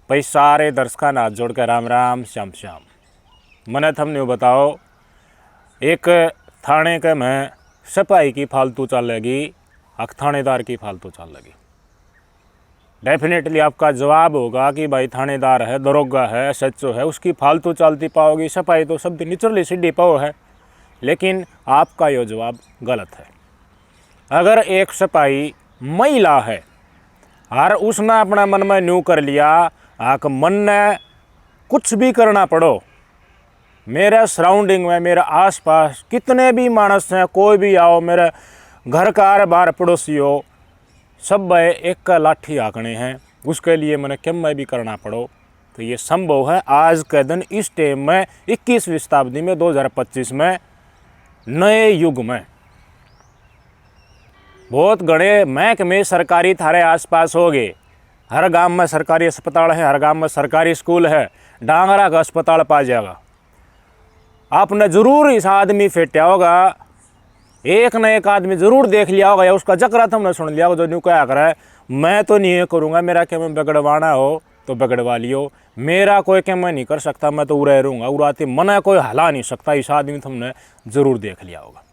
भाई सारे दर्शकों हाथ जोड़ कर राम राम श्याम श्याम। मैंने थमने बताओ एक थाने के में सिपाही की फालतू चलेगी, अख थानेदार की फालतू चलेगी। डेफिनेटली आपका जवाब होगा कि भाई थानेदार है, दरोगा है, एसएचओ है, उसकी फालतू चलती पाओगी। सिपाही तो सब निचरली सीढ़ी पाओ है। लेकिन आपका ये जवाब गलत है। अगर एक सिपाही महिला है और उसने अपना मन में न्यू कर लिया आक मन ने कुछ भी करना पड़ो, मेरे सराउंडिंग में, मेरे आसपास कितने भी मानस हैं, कोई भी आओ, मेरे घर का बाहर पड़ोसी हो, सब एक का लाठी आंकने हैं, उसके लिए मैंने कम में भी करना पड़ो, तो ये संभव है। आज के दिन इस टाइम में 21वीं शताब्दी में 2025 में नए युग में बहुत गणे महकमे सरकारी थारे आसपास हो गए। हर गांव में सरकारी अस्पताल है, हर गांव में सरकारी स्कूल है, डांगरा का अस्पताल पा जाएगा। आपने जरूर इस आदमी फेंटा होगा, एक न एक आदमी जरूर देख लिया होगा या उसका जकरा तुमने सुन लिया होगा जो न्यू क्या कर रहा है, मैं तो नहीं करूँगा, मेरा क्या मैं बिगड़वाना हो तो बिगड़वा लियो, मेरा कोई क्या मैं नहीं कर सकता, मैं तो उड़े रहूँगा, उड़ाती मना कोई हला नहीं सकता। इस आदमी तुमने जरूर देख लिया होगा।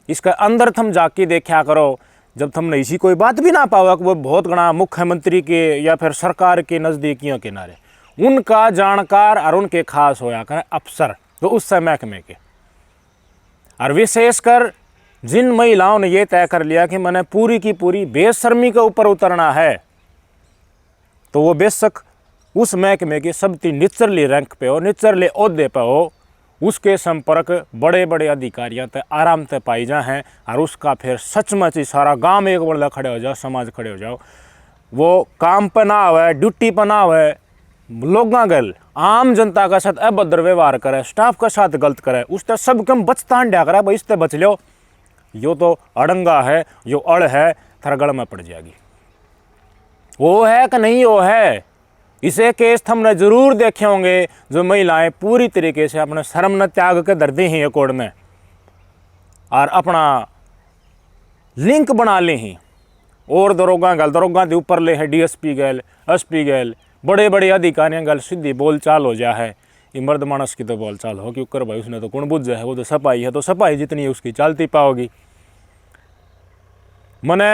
इसका अंदर तुम जाके देखा करो, जब तुमने इसी कोई बात भी ना पाओ कि वो बहुत गणा मुख्यमंत्री के या फिर सरकार के नज़दीकियों किनारे उनका जानकार और उनके खास होया करें अफसर, तो उस समय महकमे के। और विशेषकर जिन महिलाओं ने ये तय कर लिया कि मैंने पूरी की पूरी बेशर्मी के ऊपर उतरना है, तो वो बेशक उस महकमे की सबसे निचरली रैंक पे हो, निचरले ओहदे पे हो, उसके संपर्क बड़े बड़े अधिकारियों तक आराम से पाई जा हैं। और उसका फिर सचमुच ही सारा गांव एक बड़ा खड़े हो जाओ, समाज खड़े हो जाओ, वो काम पर ना आवे, ड्यूटी पर ना आवे, लोगों गल आम जनता का साथ अभद्र व्यवहार करे, स्टाफ का साथ गलत करे, उससे सब कम बचता ड्या करे, भाई इससे बच लो, यो तो अड़ंगा है, यो अड़ है, थरगड़ में पड़ जाएगी। वो है कि नहीं वो है, इसे केस हमने जरूर देखे होंगे जो महिलाएं पूरी तरीके से अपने शर्म न त्याग के दर्दी हैं कोर्ट में और अपना लिंक बना ले हैं और दरोगा के ऊपर ले है, डीएसपी गैल, एसपी गैल, बड़े बड़े अधिकारियों गल सीधी बोल चाल हो जा है। ये मर्द मानस की तो बोल चाल हो कि कर भाई उसने तो कौन बुझ है, वो तो सिपाही है, तो सिपाही जितनी उसकी चलती पाओगी। मैंने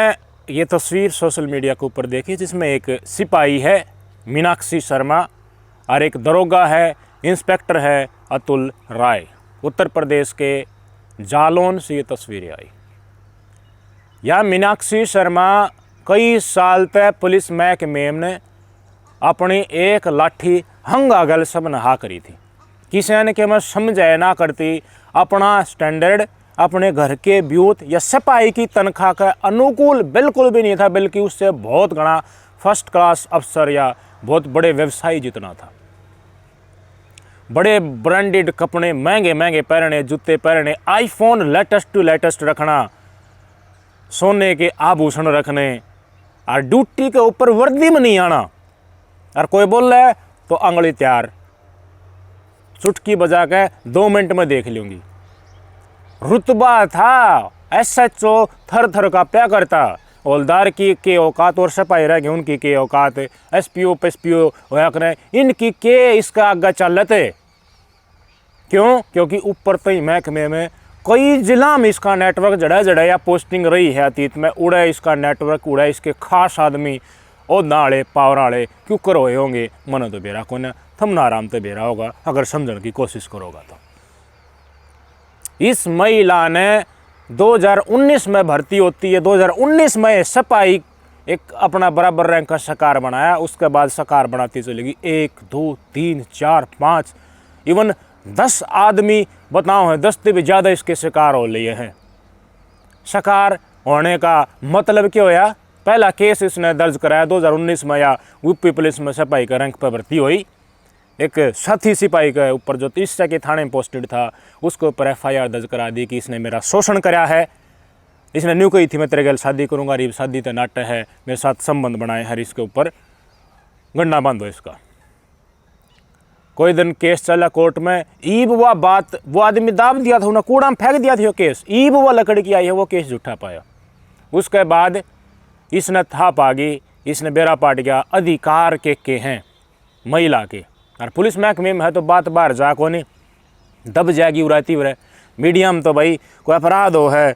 ये तस्वीर सोशल मीडिया के ऊपर देखी जिसमें एक सिपाही है मीनाक्षी शर्मा और एक दरोगा है, इंस्पेक्टर है अतुल राय। उत्तर प्रदेश के जालौन से ये तस्वीरें आई। यह मीनाक्षी शर्मा कई साल तक पुलिस महकमे ने अपनी एक लाठी हंगा गल सब नहा करी थी, किसी ने कि मैं समझाया ना करती, अपना स्टैंडर्ड अपने घर के ब्यूत या सिपाही की तनख्वाह का अनुकूल बिल्कुल भी नहीं था, बल्कि उससे बहुत गणा फर्स्ट क्लास अफसर या बहुत बड़े व्यवसायी जितना था। बड़े ब्रांडेड कपड़े महंगे महंगे पहनने, जूते पहनने, आईफोन लेटेस्ट टू लेटेस्ट रखना, सोने के आभूषण रखने और ड्यूटी के ऊपर वर्दी में नहीं आना। और कोई बोल रहा है तो अंगली तैयार, चुटकी बजा के 2 मिनट में देख लूंगी। रुतबा था एसएचओ थर थर का प्या करता, हौलदार की के औकात और सिपाही रह गए उनकी के औकात, एसपीओ पेसपीओ होया करें, इनकी के इसका आगे चलते। क्यों? क्योंकि ऊपर तई महकमे में कई जिला में इसका नेटवर्क जड़ा या पोस्टिंग रही है अतीत में, उड़े इसका नेटवर्क, उड़े इसके खास आदमी ओहदा वाले पावर वाले क्यों कर हुए होंगे। मन तो बेरा को थमना आराम तो बेरा होगा अगर समझने की कोशिश करोगा तो। इस महिला ने 2019 में भर्ती होती है, 2019 में सिपाही एक अपना बराबर रैंक का शिकार बनाया, उसके बाद शिकार बनाती चलेगी 1 2 3 4 5 इवन 10 आदमी बताओ हैं, 10 से भी ज़्यादा इसके शिकार हो लिए हैं। शिकार होने का मतलब क्या होया? पहला केस इसने दर्ज कराया 2019 में, या यूपी पुलिस में सिपाही का रैंक पर भर्ती हुई, एक साथी सिपाही के ऊपर जो 30 के थाने में पोस्टेड था, उसके ऊपर एफआईआर दर्ज करा दी कि इसने मेरा शोषण कराया है। इसने न्यू कही थी मैं तेरे गल शादी करूँगा, रीब शादी तो नाट्य है, मेरे साथ संबंध बनाए हर, इसके ऊपर गन्ना बांधो इसका। कोई दिन केस चला कोर्ट में, ईब वह बात वो आदमी दाब दिया था, उन्हें कूड़ा में फेंक दिया था वो केस, ईब वह लकड़ी की आई है वो केस झूठा पाया। उसके बाद इसने था पागी, इसने बेरा पाट गया, अधिकार के हैं महिला के। और पुलिस महकमे में है तो बात बाहर जा को नहीं दब जाएगी उड़ाती रहे। मीडिया में तो भाई कोई अपराध हो है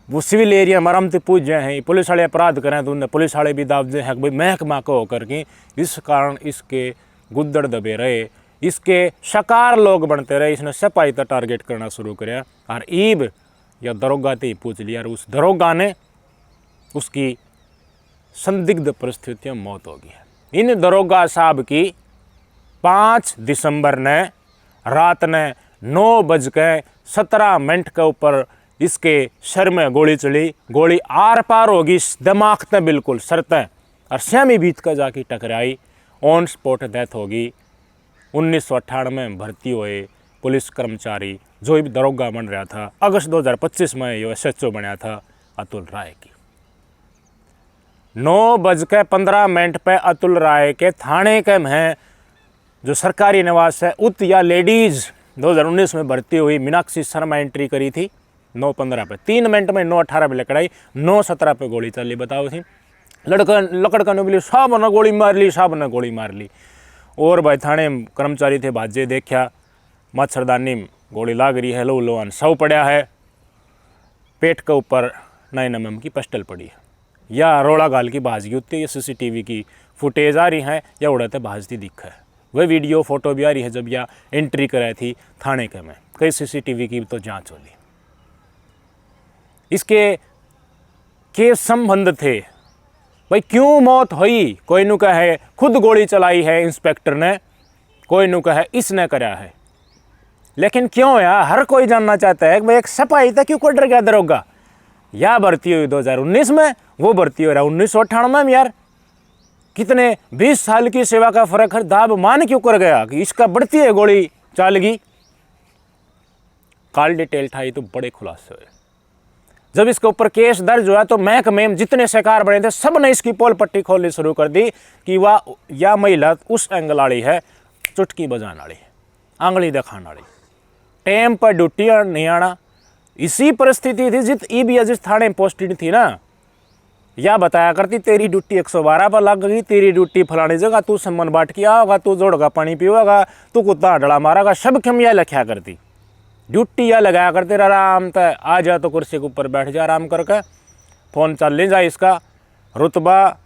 वो सिविल एरिया में आराम से पूछ जाए हैं, पुलिस वाले अपराध करें तो उन्हें पुलिस वाले भी दाब दे हैं भाई महकमा को होकर के। इस कारण इसके गुद्दड़ दबे रहे, इसके शकार लोग बनते रहे, इसने सिपाही तक टारगेट करना शुरू कराया। और ईब या दरोगा ते ही पूछ लिया और उस दरोगा ने उसकी संदिग्ध परिस्थितियों में मौत हो गई। इन दरोगा साहब की 5 दिसंबर ने रात ने 9:17 के ऊपर इसके सर में गोली चली। गोली आर पार होगी दिमाग तक बिल्कुल सर तक और श्यामी बीत का जाके टकराई। ऑन स्पॉट डेथ होगी। 1998 में भर्ती हुए पुलिस कर्मचारी जो भी दरोगा बन रहा था, अगस्त 2025 में ये SHO बना था अतुल राय की। 9:15 पे अतुल राय के थाने के में जो सरकारी निवास है उत या लेडीज़ 2019 में भर्ती हुई मीनाक्षी शर्मा एंट्री करी थी 9:15 पे। 3 मिनट में 9:18 पे लकड़ाई, 9:17 पे गोली चली। बताओ थी लड़का ने बोली साहब ने गोली मार ली, साहब ने गोली मार ली। और भाई थाने कर्मचारी थे भाजे देखा मच्छरदानी में गोली लाग रही है, लो लोन सौ पड़ा है, पेट के ऊपर 9 mm की पिस्टल पड़ी है। या रोड़ा गाल की भाजगी उतनी CCTV की फुटेज आ रही है या उड़ाते भाजती दिखा है। वह वीडियो फोटो भी आ रही है जब यह एंट्री कराई थी थाने के में। कई CCTV की तो जांच होली। इसके के संबंध थे भाई, क्यों मौत हुई? कोई नु कहे खुद गोली चलाई है इंस्पेक्टर ने, कोई नु कहे इसने करा है। लेकिन क्यों यार हर कोई जानना चाहता है कि भाई एक सिपाही था क्यों को डर गया दरोगा? या भर्ती हुई 2019 में, वो भर्ती हो रहा 1998 में। यार कितने 20 साल की सेवा का फर्क है, दाब मान क्यों कर गया कि इसका बढ़ती है गोली चाल गई? काल डिटेल ठाई तो बड़े खुलासे हुए। जब इसके ऊपर केस दर्ज हुआ तो महकमे में जितने शिकार बने थे सब ने इसकी पोल पट्टी खोलनी शुरू कर दी कि वह या महिला उस एंगल वाली है, चुटकी बजाने वाली, आंगली दिखाने वाली, टाइम पर ड्यूटी नहीं आना। इसी परिस्थिति थी जिस थाने में पोस्टेड थी ना, या बताया करती तेरी ड्यूटी 112 पर लग गई, तेरी ड्यूटी फलानी जगह, तू सम्मन बाट किया होगा, तू जोड़गा पानी पिएगा, तू कुत्ता डला मारेगा, सब कम यह लिखा करती। ड्यूटी यह लगाया करते आराम तय आ जा तो कुर्सी के ऊपर बैठ जा आराम करके, फ़ोन चल ले जाए। इसका रुतबा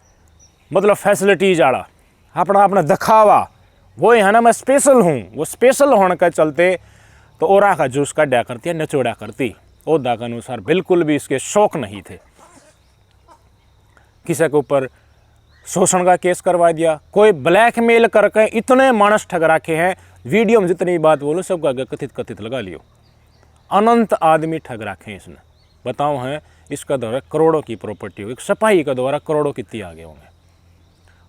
मतलब फैसिलिटीज आड़ा अपना अपना दिखावा वो है ना, मैं स्पेशल हूँ। वो स्पेशल होने के चलते तो ओरा का जूस कड्या करती है, नचोड़ा करती। ओदा के अनुसार बिल्कुल भी इसके शौक नहीं थे। किसी के ऊपर शोषण का केस करवा दिया, कोई ब्लैकमेल करके इतने मानस ठग रखे हैं। वीडियो में जितनी बात बोलो सबका आगे कथित लगा लियो। अनंत आदमी ठग रखे हैं इसने। बताओ है इसका द्वारा करोड़ों की प्रॉपर्टी हो, एक सिपाही का द्वारा करोड़ों कितनी आगे होंगे।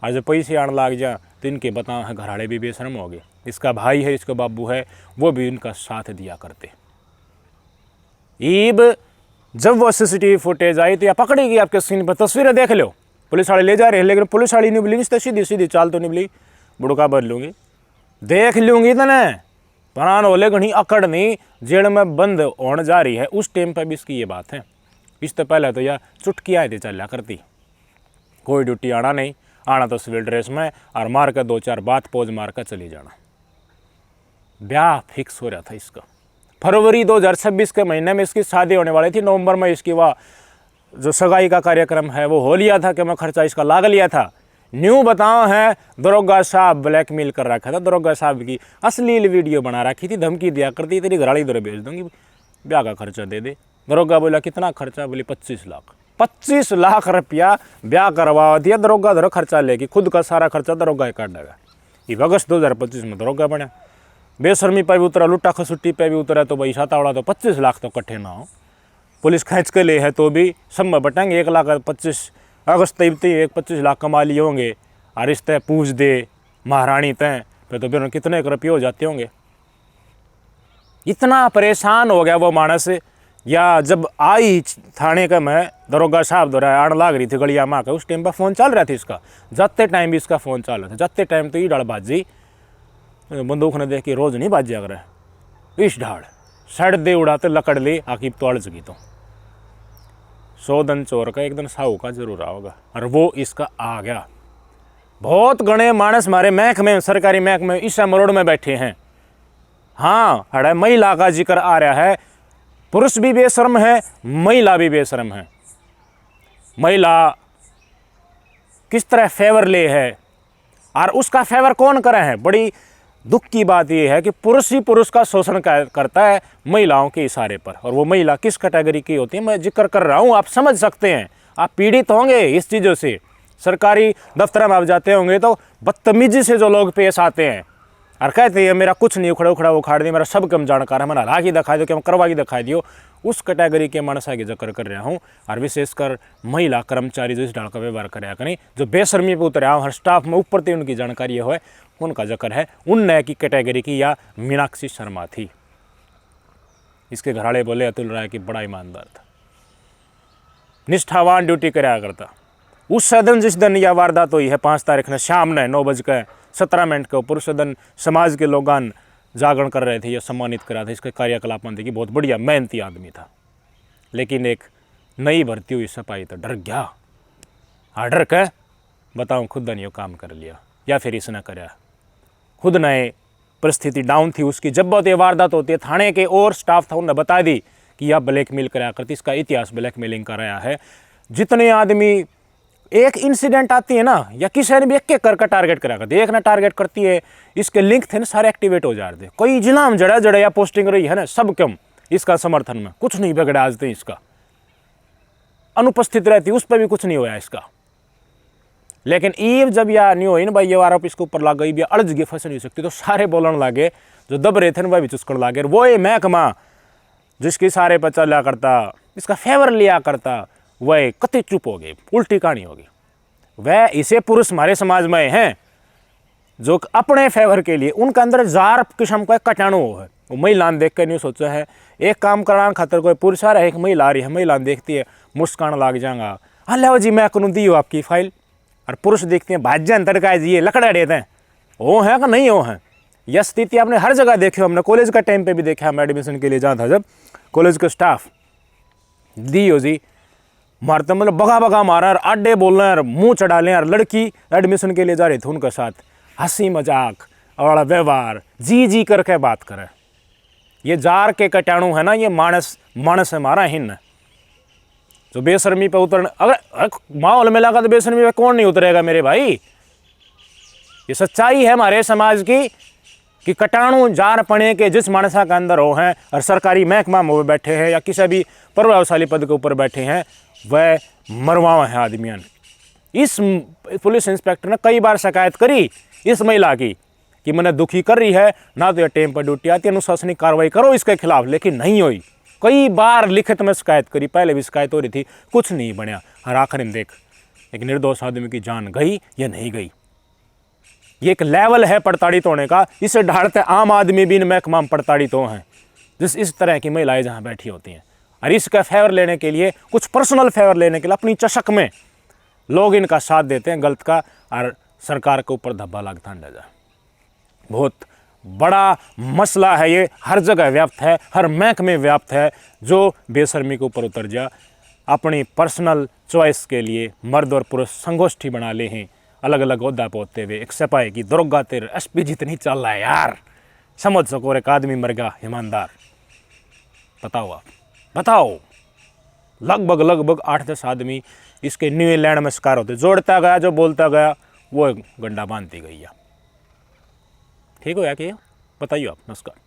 आज पैसे आने लग जा तो इनके बताओ है घराड़े भी बेशरम हो गए। इसका भाई है, इसका बाबू है, वो भी इनका साथ दिया करते। ईब जब वो CCTV फुटेज आई तो या पकड़ेगी आपके स्क्रीन पर तस्वीरें देख लो, पुलिस वाले ले जा रहे हैं, लेकिन पुलिस वाली नहीं बोली तो सीधी चाल तो नहीं बोली, बुड़का बदल लूँगी, देख लूँगी तो न परान होले घनी अकड़ नहीं जेल में बंद होने जा रही है। उस टाइम पर भी इसकी ये बात है। इससे पहले तो यह चुटकी आए थे चल करती, कोई ड्यूटी आना नहीं, आना तो सिविल ड्रेस में और मार कर 2-4 बात पोज मार कर चली जाना। ब्याह फिक्स हो रहा था इसका। फरवरी 2026 के महीने में इसकी शादी होने वाली थी। नवंबर में इसकी वह जो सगाई का कार्यक्रम है वो हो लिया था कि मैं खर्चा इसका लाग लिया था। न्यू बताओ है दरोगा साहब ब्लैकमेल कर रखा था। दरोगा साहब की अश्लील वीडियो बना रखी थी, धमकी दिया करती, तेरी घराड़ी दर भेज दूंगी, ब्याह का खर्चा दे दे। दरोगा बोला कितना खर्चा? बोले 25 लाख। 25 लाख रुपया ब्याह करवा दिया दरोगा, धरो खर्चा लेके, खुद का सारा खर्चा दरोगा काट देगा। ये अगस्त 2025 में दरोगा बना। बेशर्मी पे भी उतरा, लुट्टा खसुट्टी पे भी उतरा, तो भाई सातावड़ा तो 25 लाख तो कट्ठे ना हो। पुलिस खींच के ले है तो भी सब बटेंगे 1,25,000 अगस्त तक 25 लाख कमा लिए होंगे। और इस तय पूछ दे महारानी तय पे तो फिर कितने रुपये हो जाते होंगे। इतना परेशान हो गया वो मानस। या जब आई थाने का मैं दरोगा साहब द्वारा आड़ लाग रही थी गलिया माँ का, उस टाइम पर फ़ोन चल रहा था इसका, जाते टाइम भी इसका फ़ोन चल रहा था। जाते टाइम तो ये डाल बाजी बंदूक ने देख के रोज़ नहीं बाज जाग रहा, इस ढाड़ सड़ दे उड़ाते लकड़ ले आखिर तो अड़ चुकी। तो 100 दिन चोर का एक दिन साहू का जरूर आओगा। और वो इसका आ गया। बहुत गणे मानस हमारे महकमे सरकारी महकमे इस मरोड़ में बैठे हैं। हाँ, हड़ा महिला का जिक्र आ रहा है, पुरुष भी बेशर्म है, महिला भी बेशर्म है। महिला किस तरह फेवर ले है और उसका फेवर कौन करे है। बड़ी दुख की बात यह है कि पुरुष ही पुरुष का शोषण करता है महिलाओं के इशारे पर। और वो महिला किस कैटेगरी की होती है मैं जिक्र कर रहा हूँ, आप समझ सकते हैं, आप पीड़ित होंगे इस चीज़ों से। सरकारी दफ्तर में आप जाते होंगे तो बदतमीजी से जो लोग पेश आते हैं और कहते हैं मेरा कुछ नहीं उखड़ा दिया, मेरा सब कम जानकार है, मैंने ला के दिखा दो, क्या करवा के दिखा दियो, उस कैटेगरी के मनसा की जिक्र कर रहा हूँ। और विशेषकर महिला कर्मचारी जो इस ढाल का व्यवहार कराया करें, जो बेशर्मी पे उतरे हर स्टाफ में ऊपर से उनकी जानकारी है, उनका जिक्र है। उन नए की कैटेगरी की या मीनाक्षी शर्मा थी। इसके घराड़े बोले अतुल राय की बड़ा ईमानदार था, निष्ठावान ड्यूटी कराया करता। उस सदन जिस दिन यह वारदात हुई है 5 तारीख ने शाम ने 9:17 को पुरुष सदन समाज के लोगान जागरण कर रहे थे या सम्मानित करा था। इसके कार्यकलाप देखिए, बहुत बढ़िया मेहनती आदमी था। लेकिन एक नई भर्ती हुई सिपाही तो डर गया। हाँ, डर के बताऊँ खुद ने काम कर लिया या फिर इसने कराया। खुद नए परिस्थिति डाउन थी उसकी, जब बहुत ये वारदात होती है थाने के और स्टाफ था, उन्होंने बता दी कि यह ब्लैकमेल कराया करती। इसका इतिहास ब्लैकमेलिंग का रहा है। जितने आदमी एक इंसिडेंट आती है ना, या किसी ने भी एक एक करके टारगेट करा करती है, एक ना टारगेट करती है, इसके लिंक थे ना सारे एक्टिवेट हो जाते हैं। कोई जिला में जड़ा या पोस्टिंग रही है ना, सब कम इसका समर्थन में कुछ नहीं बिगड़ा आज तक। इसका अनुपस्थित रहती उस पर भी कुछ नहीं हुआ इसका। लेकिन ईव जब यह नहीं हुई ना भाई, ये आरोप इसके ऊपर लग गई, अड़ज गई, फंस नहीं सकती, तो सारे बोलने लगे, जो दब रहे थे ना वह भी चुस्कड़ लगे। वो ये महकमा जिसकी सारे पर चला करता, इसका फेवर लिया करता, वह कति चुप हो गई, उल्टी कहानी होगी। वह इसे पुरुष हमारे समाज में हैं जो अपने फेवर के लिए, उनके अंदर जार किस्म का कटाणु है। वो महिला देख कर नहीं सोचा है एक काम कराने खातर कोई पुरुष आ रहा है, एक महिला आ रही है, महिला देखती है मुस्कान लाग जाएगा, हाँ लो जी मैं करूँ दी हो आपकी फाइल। और पुरुष देखते हैं भाज्य तड़का जी लकड़ा देते हैं, वो है कि नहीं वो है। यह स्थिति आपने हर जगह देखी हो, हमने कॉलेज का टाइम पे भी देखा, हम एडमिशन के लिए जहाँ था, जब कॉलेज का स्टाफ दी हो जी मारते मतलब बगा बगा मारा और आडे बोल रहे हैं और मुँह चढ़ा लें। और लड़की एडमिशन के लिए जा रही थी, उनके साथ हंसी मजाक और व्यवहार जी करके बात करे। ये जार के कटाणु है ना, ये मानस है मारा हिन जो बेशर्मी पे उतर। अगर माहौल में लगा तो बेशर्मी पे कौन नहीं उतरेगा मेरे भाई। ये सच्चाई है हमारे समाज की कि कटाणु जार पड़े के जिस मानसा के अंदर हो हैं और सरकारी महकमा में बैठे हैं या किसी भी प्रभावशाली पद के ऊपर बैठे हैं, वह मरवावा है आदमियों। इस पुलिस इंस्पेक्टर ने कई बार शिकायत करी इस महिला की कि मैंने दुखी कर रही है ना, तो यह टाइम पर ड्यूटी आती है, अनुशासनिक कार्रवाई करो इसके खिलाफ, लेकिन नहीं हुई। कई बार लिखित में शिकायत करी, पहले भी शिकायत हो रही थी, कुछ नहीं बनया। और आखिर में देख एक निर्दोष आदमी की जान गई या नहीं गई। ये एक लेवल है प्रताड़ित होने का, इसे ढालते आम आदमी भी इन महकमा में प्रताड़ित हो हैं, जिस इस तरह की महिलाएं जहाँ बैठी होती हैं। और इसका फेवर लेने के लिए, कुछ पर्सनल फेवर लेने के लिए अपनी चशक में लोग इनका साथ देते हैं गलत का, और सरकार के ऊपर धब्बा लगता है। बहुत बड़ा मसला है ये, हर जगह व्याप्त है, हर महकमे व्याप्त है। जो बेशर्मी के ऊपर उतर जा, अपनी पर्सनल चॉइस के लिए मर्द और पुरुष संगोष्ठी बना ले हैं, अलग अलग ओहदा पे होते हुए। एक सिपाही की दरोगा तेरे एसपी जितनी चल रहा है यार, समझ सको। एक आदमी मर गया ईमानदार, बताओ आप, बताओ। लगभग 8-10 आदमी इसके न्यूजीलैंड में शिकार होते, जोड़ता गया, जो बोलता गया वो गंडा बांधती गई है। ठीक हो या कि बताइए आप। नमस्कार।